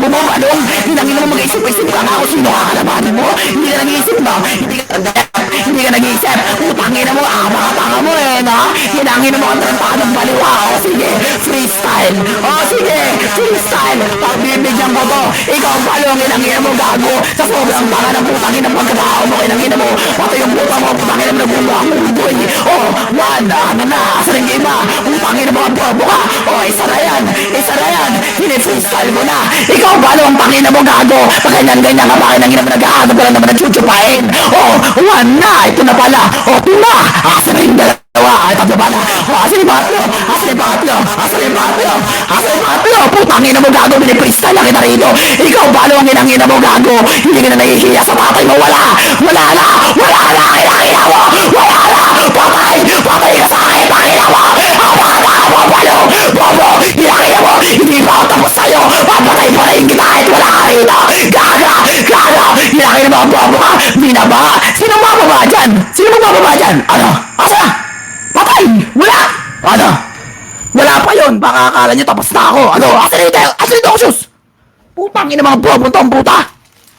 mo, balong. Hinangin mo mag-isip-isip ka nga kung sino kakalabanin mo. Hindi ka nag-iisip ba? Hindi ka nag-iisip. Utangin na mo, baka mo eh, no? Hinangin mo ang trampadong baliwa. O sige, freestyle. O sige, freestyle. Pagbibigyan ko to. Ikaw balong, hinangin mo gago. Sa sobrang tanga ng putangin ng pagkatao mo, hinangin mo. Pati yung puta mo, putangin mo nagbulo ang uboy. O, one, ano na, asa rin iba. Putangin mo ang bobo ka. O, isa na yan. Hini-freestyle mo na. Ikaw balong, tangin na mo gago. Paganyan-ganyan ka, bakit nangin mo nag-aano ko lang naman nagchuchupain. O, one na. Ito na pala. O, tuma. Asa na yung dalawa. Ay, tatlo pala. O, asa yung pangatlo. Asa yung pangatlo. Asa yung pangatlo. Asa yung pangatlo. Putangin na mo gago. Binipristal lang kita rito. Ikaw balo ang inangin na mo gago. Hindi ka na nahihiya sa tatay mo. Wala. Wala na. Wala na. Kinakina mo. Wala na. Patay. Patay ka sa akin. Pakina mo. Balo. Bobo. Kinakina mo. Hindi pa ako tapos sa'yo. Papatay-patayin kita kahit wala ka rito. Gaga. Gaga. Kinakina mo ang bobo ka. Binaba. Sino mababa dyan? Sino mababa dyan? Ano? Asa? Patay! Wala! Ano? Wala pa yun! Baka akala nyo tapos na ako! Ano? Asan yung Sus? Putang ina mga bobo tong puta!